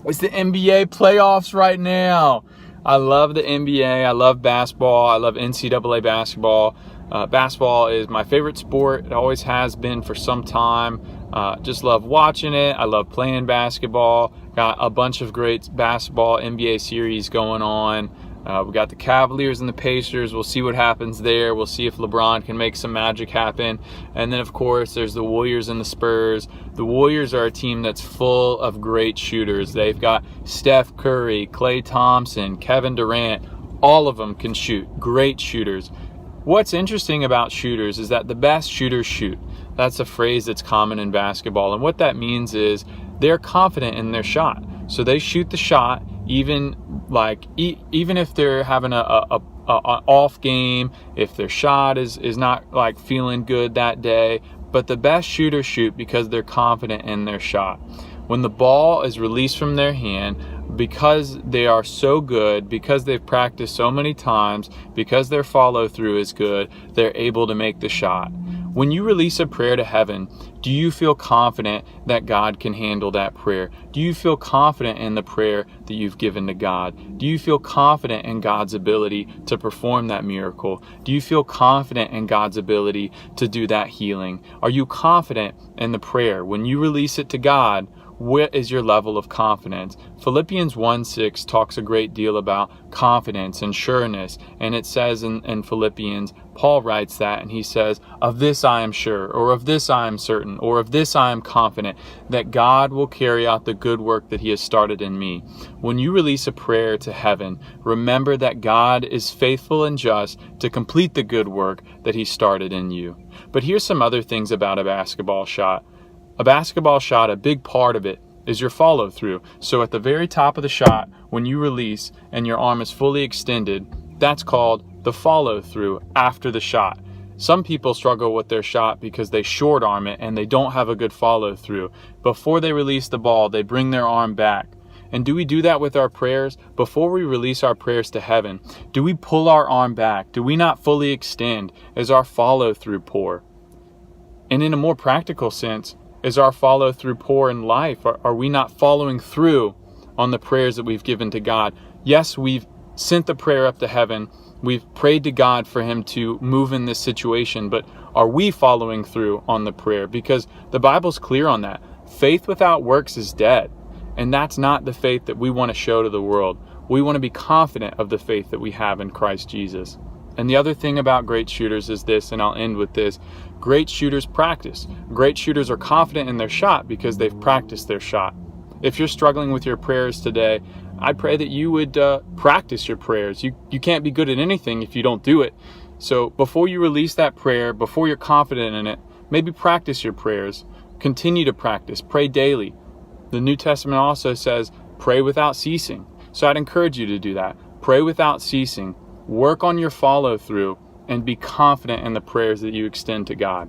It's the NBA playoffs right now. I love the NBA. I love basketball. I love NCAA basketball. Basketball is my favorite sport. It always has been for some time. Just love watching it. I love playing basketball. Got a bunch of great basketball NBA series going on. We got the Cavaliers and the Pacers. We'll see what happens there. We'll see if LeBron can make some magic happen. And then, of course, there's the Warriors and the Spurs. The Warriors are a team that's full of great shooters. They've got Steph Curry, Klay Thompson, Kevin Durant. All of them can shoot. Great shooters. What's interesting about shooters is that the best shooters shoot. That's a phrase that's common in basketball. And what that means is they're confident in their shot. So they shoot the shot even if they're having a off game, if their shot is not like feeling good that day. But the best shooters shoot because they're confident in their shot. When the ball is released from their hand, because they are so good, because they've practiced so many times, because their follow through is good, they're able to make the shot. When you release a prayer to heaven, do you feel confident that God can handle that prayer? Do you feel confident in the prayer that you've given to God? Do you feel confident in God's ability to perform that miracle? Do you feel confident in God's ability to do that healing? Are you confident in the prayer? When you release it to God, what is your level of confidence? Philippians 1:6 talks a great deal about confidence and sureness. And it says in Philippians, Paul writes that, and he says, of this I am sure, or of this I am certain, or of this I am confident, that God will carry out the good work that he has started in me. When you release a prayer to heaven, remember that God is faithful and just to complete the good work that he started in you. But here's some other things about a basketball shot. A basketball shot, a big part of it is your follow through. So at the very top of the shot, when you release and your arm is fully extended, that's called the follow through after the shot. Some people struggle with their shot because they short arm it and they don't have a good follow through. Before they release the ball, they bring their arm back. And do we do that with our prayers? Before we release our prayers to heaven, do we pull our arm back? Do we not fully extend? Is our follow through poor? And in a more practical sense, is our follow through poor in life? Are we not following through on the prayers that we've given to God? Yes, we've sent the prayer up to heaven. We've prayed to God for him to move in this situation, but are we following through on the prayer? Because the Bible's clear on that. Faith without works is dead. And that's not the faith that we want to show to the world. We want to be confident of the faith that we have in Christ Jesus. And the other thing about great shooters is this, and I'll end with this. Great shooters practice. Great shooters are confident in their shot because they've practiced their shot. If you're struggling with your prayers today, I pray that you would practice your prayers. You can't be good at anything if you don't do it. So before you release that prayer, before you're confident in it, maybe practice your prayers. Continue to practice. Pray daily. The New Testament also says, pray without ceasing. So I'd encourage you to do that. Pray without ceasing. Work on your follow through and be confident in the prayers that you extend to God.